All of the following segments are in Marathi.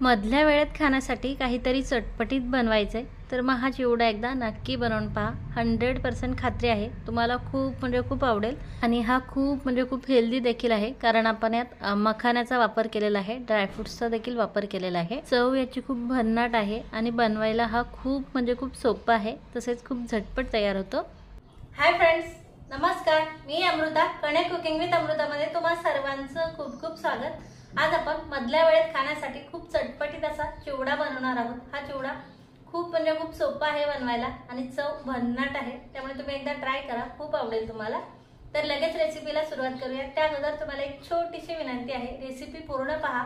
मधल्या वेळेत खाण्यासाठी काहीतरी चटपटीत बनवायचं आहे तर मग हा चिवडा एकदा नक्की बनवून पहा. 100% खात्री आहे तुम्हाला खूप आवडेल. आणि हा खूप हेल्दी देखील आहे, कारण आपण यात मखाण्याचा वापर केलेला आहे, ड्रायफ्रुट्सचा देखील वापर केलेला आहे. चव याची खूप भन्नाट आहे आणि बनवायला हा खूप सोपा आहे, तसेच खूप झटपट तयार होतो. हाय फ्रेंड्स, नमस्कार. मी अमृता, कणे कुकिंग विथ अमृतामध्ये तुम्हा सर्वांचं खूप स्वागत. आज आपण मधल्या वेळेत खाण्यासाठी खूप चटपटीत असा चिवडा बनवणार आहोत. हा चिवडा खूप सोपा आहे बनवायला आणि चव भन्नाट आहे, त्यामुळे तुम्ही एकदा ट्राय करा, खूप आवडेल तुम्हाला. तर लगेच रेसिपीला सुरुवात करूया. त्या अगोदर तुम्हाला एक छोटीशी विनंती आहे, रेसिपी पूर्ण पहा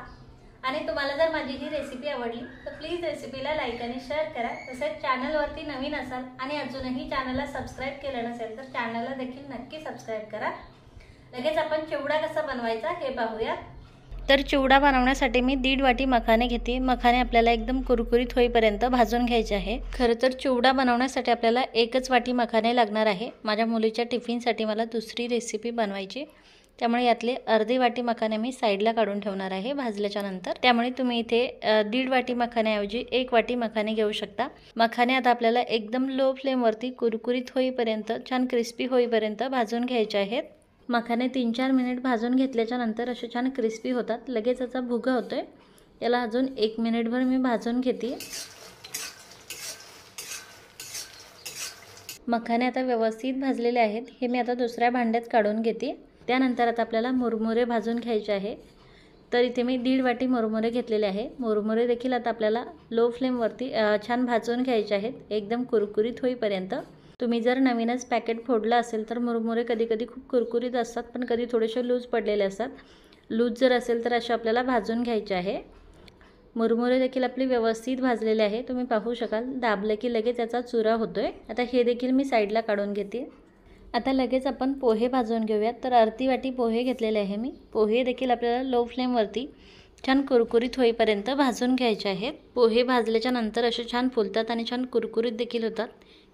आणि तुम्हाला जर माझी ही रेसिपी आवडली तर प्लीज रेसिपीला लाईक आणि शेअर करा. तसेच चॅनलवरती नवीन असाल आणि अजूनही चॅनलला सबस्क्राईब केलं नसेल तर चॅनलला देखील नक्की सबस्क्राईब करा. लगेच आपण चिवडा कसा बनवायचा हे पाहूया. तर चिवडा बनवण्यासाठी मी 1.5 वाटी मखाने घेते. मखाने आपल्याला एकदम कुरकुरीत होईपर्यंत भाजून घ्यायचे आहे. खरं तर चिवडा बनवण्यासाठी आपल्याला 1च वाटी मखाने लागणार आहे. माझ्या मुलीच्या टिफिनसाठी मला दुसरी रेसिपी बनवायची, त्यामुळे यातले अर्धी वाटी मखाने मी साईडला काढून ठेवणार आहे भाजल्याच्या नंतर. त्यामुळे तुम्ही इथे 1.5 वाटी मखान्याऐवजी 1 वाटी मखाने घेऊ शकता. मखाने आता आपल्याला एकदम लो फ्लेमवरती कुरकुरीत होईपर्यंत, छान क्रिस्पी होईपर्यंत भाजून घ्यायचे आहेत. मखाने 3-4 मिनिट भाजून घेतल्याच्या नंतर असे छान क्रिस्पी होतात. लगेच याचा भुगा होतोय. याला अजून 1 मिनिटभर मी भाजून घेते. मखाने आता व्यवस्थित भाजलेले आहेत. हे मी आता दुसऱ्या भांड्यात काढून घेते. त्यानंतर आता आपल्याला मुरमुरे भाजून घ्यायचे आहे. तर इथे मी 1.5 वाटी मुरमुरे घेतलेले आहे. मुरमुरे देखील आता आपल्याला लो फ्लेमवरती छान भाजून घ्यायचे आहेत, एकदम कुरकुरीत होईपर्यंत. तुम्ही जर नवीनच पॅकेट फोडलं असेल तर मुरमुरे कधी खूप कुरकुरीत असतात, पण कधी थोडेसे लूज पडलेले असतात. लूज जर असेल तर असे आपल्याला भाजून घ्यायचे आहे. मुरमुरे देखील आपले व्यवस्थित भाजलेले आहे. तुम्ही पाहू शकाल, दाबले की लगेच याचा चुरा होतोय. आता हे देखील मी साईडला काढून घेते. आता लगेच आपण पोहे भाजून घेऊयात. तर अर्धी वाटी पोहे घेतलेले आहे मी. पोहे देखील आपल्याला लो फ्लेमवरती छान कुरकुरीत होईपर्यंत भाजून घ्यायचे आहेत. पोहे भाजल्याच्या नंतर असे छान फुलतात आणि छान कुरकुरीत देखील होतात.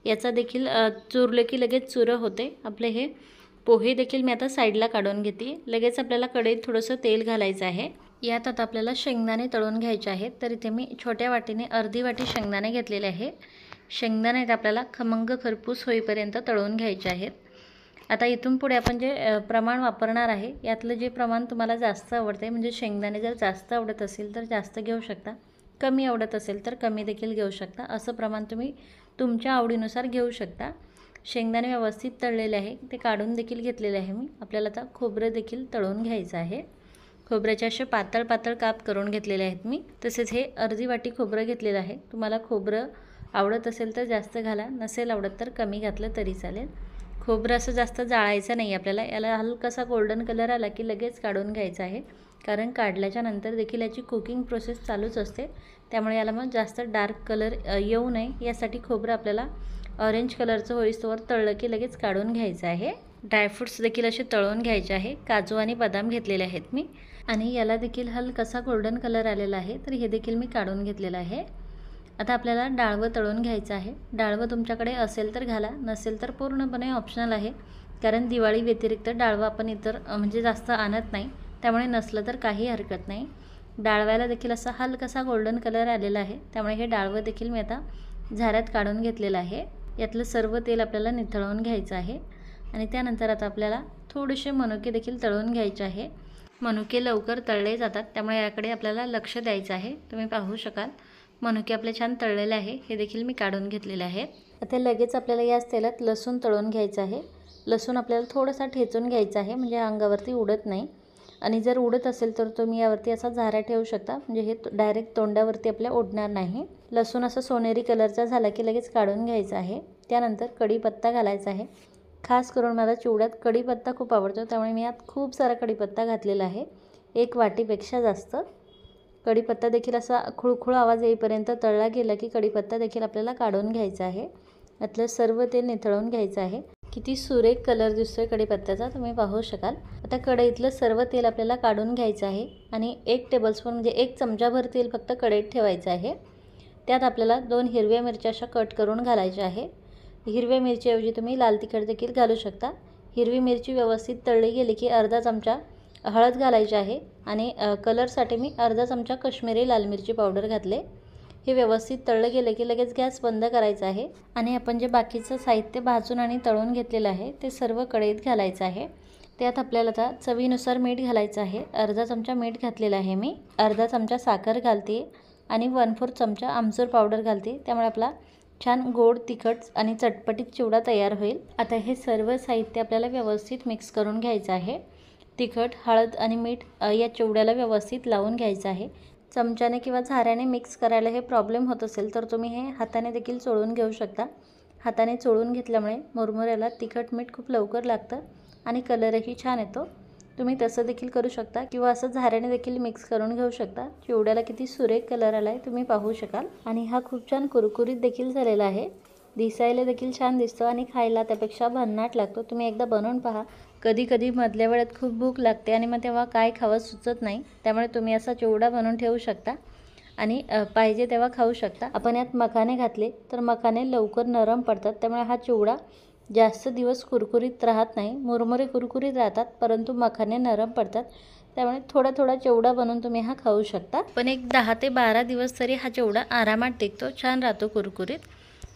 याचा देखील चुरले की लगेच चुरं होते. आपले हे पोहे देखील मी आता साईडला काढून घेते. लगेच आपल्याला कढईत थोडंसं तेल घालायचं आहे. यात आता आपल्याला शेंगदाणे तळून घ्यायचे आहेत. तर इथे मी छोट्या वाटीने अर्धी वाटी शेंगदाणे घेतलेले आहे. शेंगदाणे आपल्याला खमंग खरपूस होईपर्यंत तळून घ्यायचे आहेत. आता इथून पुढे आपण जे प्रमाण वापरणार आहे, यातलं जे प्रमाण तुम्हाला जास्त आवडते, म्हणजे शेंगदाणे जर जास्त आवडत असेल तर जास्त घेऊ शकता, कमी आवडत असेल तर कमी देखील घेऊ शकता. असं प्रमाण तुम्ही तुमच्या आवडीनुसार घेऊ शकता. शेंगदाणे व्यवस्थित तळलेले आहे, ते काढून देखील घेतलेले आहे मी. आपल्याला आता खोबरं देखील तळून घ्यायचं आहे. खोबऱ्याचे असे पातळ काप करून घेतलेले आहेत मी. तसेच हे अर्धी वाटी खोबरं घेतलेलं आहे. तुम्हाला खोबरं आवडत असेल तर जास्त घाला, नसेल आवडत तर कमी घातलं तरी चालेल. खोबरं असं जास्त जाळायचं नाही आपल्याला. याला हलकासा गोल्डन कलर आला की लगेच काढून घ्यायचा आहे, कारण काढल्याच्या नंतर देखील याची कुकिंग प्रोसेस चालूच असते. त्यामुळे याला मग जास्त डार्क कलर येऊ नये यासाठी खोबरं आपल्याला ऑरेंज कलरचं होईस्तोवर तळलं की लगेच काढून घ्यायचं आहे. ड्रायफ्रूट्स देखील असे तळून घ्यायचे आहे. काजू आणि बदाम घेतलेले आहेत मी, आणि याला देखील हलकासा गोल्डन कलर आलेला आहे, तर हे देखील मी काढून घेतलेलं आहे. आता आपल्याला डाळवं तळून घ्यायचं आहे. डाळवं तुमच्याकडे असेल तर घाला, नसेल तर पूर्णपणे ऑप्शनल आहे, कारण दिवाळी व्यतिरिक्त डाळवं आपण इतर म्हणजे जास्त आणत नाही, त्यामुळे नसलं तर काही हरकत नाही. डाळव्याला देखील असा हलकासा गोल्डन कलर आलेला आहे, त्यामुळे हे डाळवं देखील मी आता झाऱ्यात काढून घेतलेलं आहे. यातलं सर्व तेल आपल्याला निथळवून घ्यायचं आहे. आणि त्यानंतर आता आपल्याला थोडेसे मनुके देखील तळून घ्यायचे आहे. मनुके लवकर तळले जातात, त्यामुळे याकडे आपल्याला लक्ष द्यायचं आहे. तुम्ही पाहू शकाल, मनुके आपले छान तळलेले आहे. हे देखील मी काढून घेतलेले आहे. आता लगेच आपल्याला याच तेलात लसूण तळून घ्यायचं आहे. लसूण आपल्याला थोडासा ठेचून घ्यायचा आहे, म्हणजे अंगावरती उडत नाही. आणि जर उडत असेल तर तुम्ही यावरती असा झारा ठेवू शकता, म्हणजे हे डायरेक्ट तोंडावरती आपल्या उडणार नाही. लसूण असं सोनेरी कलरचा झाला की लगेच काढून घ्यायचा आहे. त्यानंतर कढीपत्ता घालायचा आहे. खास करून मला चिवड्यात कढीपत्ता खूप आवडतो, त्यामुळे मी यात खूप सारा कढीपत्ता घातलेला आहे, 1 वाटीपेक्षा जास्त. कढीपत्ता देखील असा खुळखुळ आवाज येईपर्यंत तळला गेला की कढीपत्ता देखील आपल्याला काढून घ्यायचा आहे. यातलं सर्व तेल निथळून घ्यायचं आहे. किती सुरेख कलर दिसतोय कढीपत्त्याचा, तुम्ही पाहू शकाल. आता कढईतलं सर्व तेल आपल्याला काढून घ्यायचं आहे आणि 1 टेबलस्पून म्हणजे 1 चमचाभर तेल फक्त कढईत ठेवायचं आहे. त्यात आपल्याला 2 हिरव्या मिरच्या अशा कट करून घालायच्या आहे. हिरव्या मिरचीऐवजी तुम्ही लाल तिखट देखील घालू शकता. हिरवी मिरची व्यवस्थित तळली गेली की अर्धा चमचा हळद घालायची आहे आणि कलरसाठी मी अर्धा चमचा काश्मीरी लाल मिरची पावडर घातले. हे व्यवस्थित तळलं गेलं की लगेच गॅस बंद करायचा आहे आणि आपण जे बाकीचं साहित्य भाजून आणि तळून घेतलेलं आहे ते सर्व कढईत घालायचं आहे. त्यात आपल्याला आता चवीनुसार मीठ घालायचं आहे. अर्धा चमचा मीठ घातलेलं आहे मी. अर्धा चमचा साखर घालते आणि 1/4 चमचा आमचूर पावडर घालते. त्यामुळे आपला छान गोड तिखट आणि चटपटीत चिवडा तयार होईल. आता हे सर्व साहित्य आपल्याला व्यवस्थित मिक्स करून घ्यायचं आहे. तिखट, हळद आणि मीठ या चिवड्याला व्यवस्थित लावून घ्यायचं आहे. चमच्याने किंवा झाऱ्याने मिक्स करायला हे प्रॉब्लेम होत असेल तर तुम्ही हे हाताने देखील चोळून घेऊ शकता. हाताने चोळून घेतल्यामुळे मुरमुऱ्याला तिखट मीठ खूप लवकर लागतं आणि कलरही छान येतो. तुम्ही तसं देखील करू शकता किंवा असं झाऱ्याने देखील मिक्स करून घेऊ शकता. चिवड्याला किती सुरेख कलर आला आहे तुम्ही पाहू शकाल. आणि हा खूप छान कुरकुरीत देखील झालेला आहे. दिसायला देखील छान दिसतो आणि खायला त्यापेक्षा भन्नाट लागतो. तुम्ही एकदा बनवून पहा. कधी कधी मधल्या वेळात खूप भूक लागते आणि मग तेव्हा काय खावं सुचत नाही. त्यामुळे तुम्ही असा चिवडा बनवून ठेवू शकता आणि पाहिजे तेव्हा खाऊ शकता. आपण यात मखाने घातले तर मखाने लवकर नरम पडतात. त्यामुळे हा चिवडा जास्त दिवस कुरकुरीत राहत नाही. मुरमुरे कुरकुरीत राहतात परंतु मखाने नरम पडतात. त्यामुळे थोडा थोडा चिवडा बनवून तुम्ही हा खाऊ शकता. पण एक 10 ते 12 दिवस तरी हा चिवडा आरामात टिकतो, छान राहतो कुरकुरीत.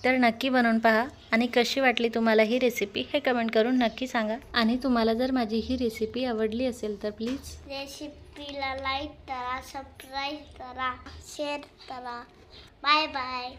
तर नक्की बनवून पहा आणि कशी वाटली तुम्हाला ही रेसिपी हे कमेंट करून नक्की सांगा. आणि तुम्हाला जर माझी ही रेसिपी आवडली असेल तर प्लीज रेसिपीला लाईक करा, सबस्क्राईब करा, शेअर करा. Bye bye.